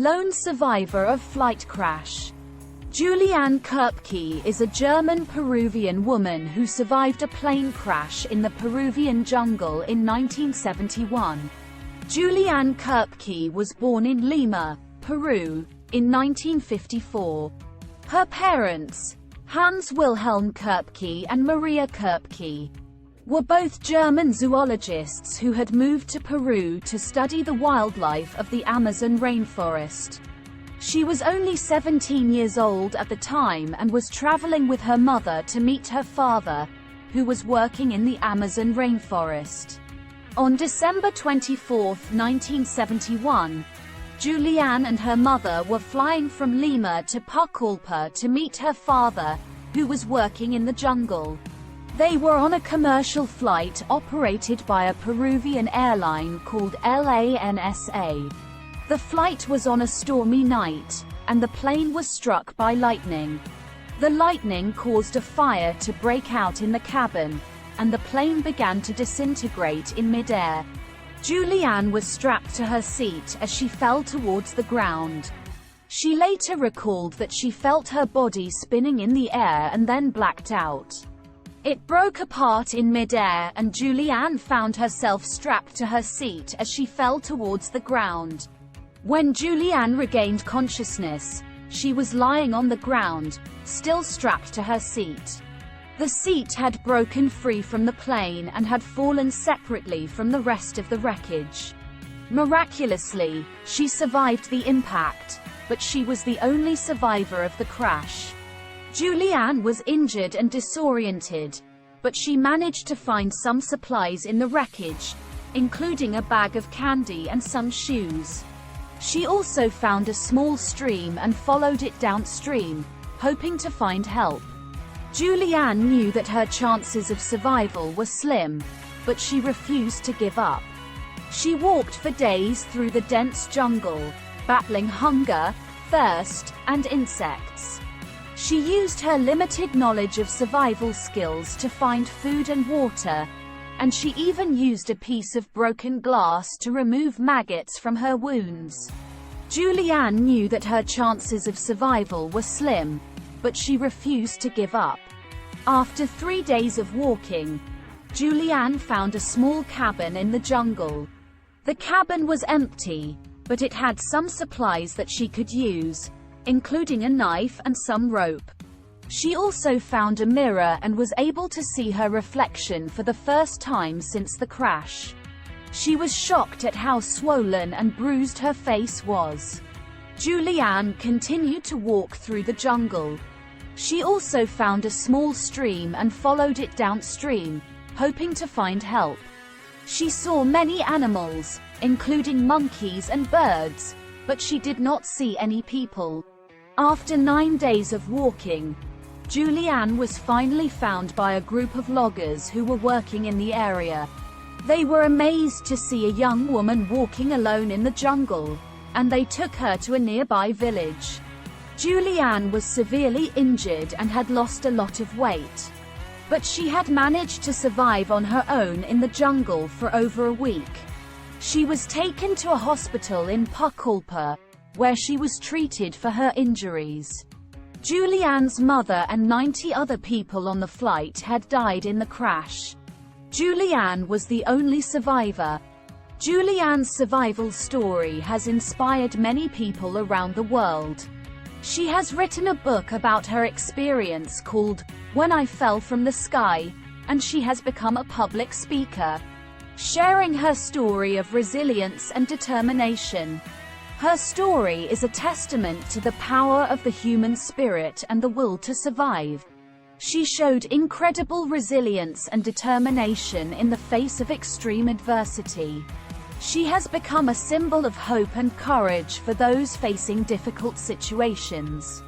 lone survivor of flight crash. Juliane Koepke is a German-Peruvian woman who survived a plane crash in the Peruvian jungle in 1971. Juliane Koepke was born in Lima, Peru, in 1954. Her parents, Hans Wilhelm Koepke and Maria Koepke, were both German zoologists who had moved to Peru to study the wildlife of the Amazon rainforest. She was only 17 years old at the time and was traveling with her mother to meet her father, who was working in the Amazon rainforest. On December 24, 1971, Juliane and her mother were flying from Lima to Pucallpa to meet her father, who was working in the jungle. They were on a commercial flight operated by a Peruvian airline called LANSA. The flight was on a stormy night, and the plane was struck by lightning. The lightning caused a fire to break out in the cabin, and the plane began to disintegrate in midair. Juliane was strapped to her seat as she fell towards the ground. She later recalled that she felt her body spinning in the air and then blacked out. It broke apart in midair and Juliane found herself strapped to her seat as she fell towards the ground. When Juliane regained consciousness, she was lying on the ground, still strapped to her seat. The seat had broken free from the plane and had fallen separately from the rest of the wreckage. Miraculously, she survived the impact, but she was the only survivor of the crash. Juliane was injured and disoriented, but she managed to find some supplies in the wreckage, including a bag of candy and some shoes. She also found a small stream and followed it downstream, hoping to find help. Juliane knew that her chances of survival were slim, but she refused to give up. She walked for days through the dense jungle, battling hunger, thirst, and insects. She used her limited knowledge of survival skills to find food and water, and she even used a piece of broken glass to remove maggots from her wounds. Juliane knew that her chances of survival were slim, but she refused to give up. After 3 days of walking, Juliane found a small cabin in the jungle. The cabin was empty, but it had some supplies that she could use, including a knife and some rope. She also found a mirror and was able to see her reflection for the first time since the crash. She was shocked at how swollen and bruised her face was. Juliane continued to walk through the jungle. She also found a small stream and followed it downstream, hoping to find help. She saw many animals, including monkeys and birds, but she did not see any people. After 9 days of walking, Juliane was finally found by a group of loggers who were working in the area. They were amazed to see a young woman walking alone in the jungle, and they took her to a nearby village. Juliane was severely injured and had lost a lot of weight, but she had managed to survive on her own in the jungle for over a week. She was taken to a hospital in Pucallpa, where she was treated for her injuries. Juliane's mother and 90 other people on the flight had died in the crash. Juliane was the only survivor. Juliane's survival story has inspired many people around the world. She has written a book about her experience called When I Fell from the Sky, and she has become a public speaker, sharing her story of resilience and determination. Her story is a testament to the power of the human spirit and the will to survive. She showed incredible resilience and determination in the face of extreme adversity. She has become a symbol of hope and courage for those facing difficult situations.